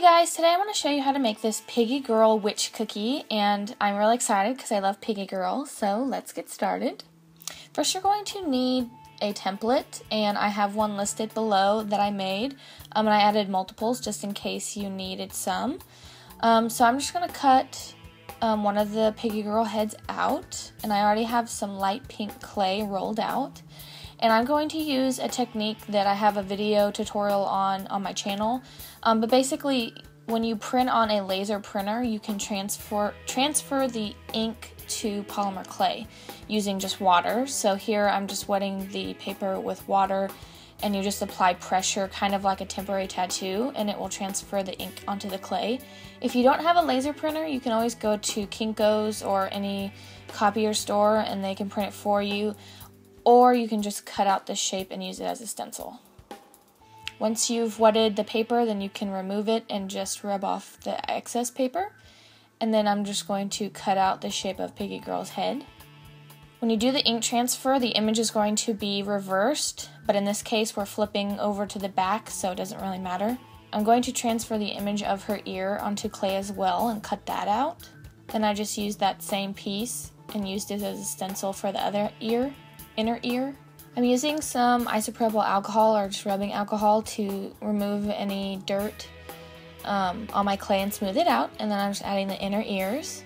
guys, today I want to show you how to make this Piggy Girl witch cookie, and I'm really excited because I love Piggy Girl, so let's get started. First you're going to need a template, and I have one listed below that I made, and I added multiples just in case you needed some. So I'm just going to cut one of the Piggy Girl heads out, and I already have some light pink clay rolled out. And I'm going to use a technique that I have a video tutorial on my channel. But basically, when you print on a laser printer, you can transfer the ink to polymer clay using just water. So here I'm just wetting the paper with water, and you just apply pressure, kind of like a temporary tattoo, and it will transfer the ink onto the clay. If you don't have a laser printer, you can always go to Kinko's or any copier store and they can print it for you. Or you can just cut out the shape and use it as a stencil. Once you've wetted the paper, then you can remove it and just rub off the excess paper. And then I'm just going to cut out the shape of Piggy Girl's head. When you do the ink transfer, the image is going to be reversed, but in this case we're flipping over to the back, so it doesn't really matter. I'm going to transfer the image of her ear onto clay as well and cut that out. Then I just used that same piece and used it as a stencil for the other ear. Inner ear. I'm using some isopropyl alcohol or just rubbing alcohol to remove any dirt on my clay and smooth it out, and then I'm just adding the inner ears.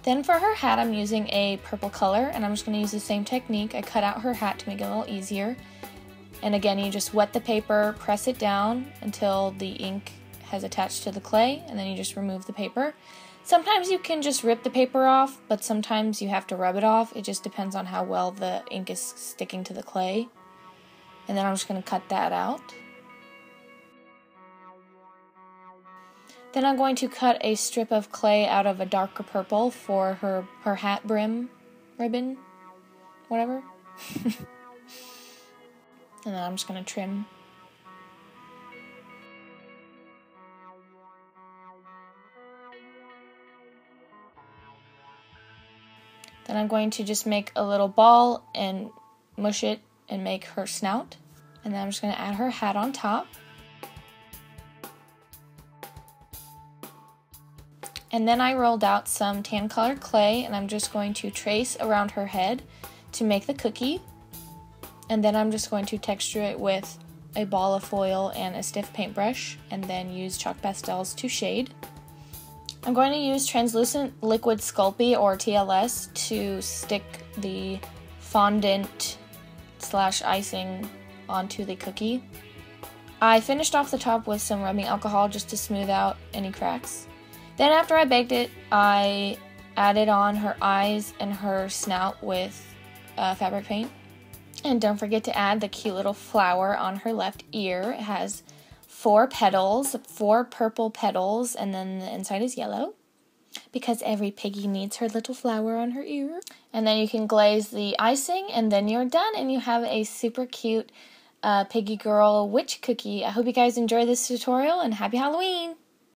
Then for her hat I'm using a purple color, and I'm just going to use the same technique. I cut out her hat to make it a little easier, and again you just wet the paper, press it down until the ink has attached to the clay, and then you just remove the paper. Sometimes you can just rip the paper off, but sometimes you have to rub it off. It just depends on how well the ink is sticking to the clay. And then I'm just going to cut that out. Then I'm going to cut a strip of clay out of a darker purple for her hat brim ribbon, whatever. And then I'm just going to trim. Then I'm going to just make a little ball and mush it and make her snout. And then I'm just going to add her hat on top. And then I rolled out some tan colored clay, and I'm just going to trace around her head to make the cookie. And then I'm just going to texture it with a ball of foil and a stiff paintbrush, and then use chalk pastels to shade. I'm going to use translucent liquid Sculpey or TLS to stick the fondant / icing onto the cookie. I finished off the top with some rubbing alcohol just to smooth out any cracks. Then after I baked it, I added on her eyes and her snout with fabric paint. And don't forget to add the cute little flower on her left ear. It has 4 petals, 4 purple petals, and then the inside is yellow, because every piggy needs her little flower on her ear. And then you can glaze the icing, and then you're done, and you have a super cute Piggy Girl witch cookie. I hope you guys enjoy this tutorial, and happy Halloween!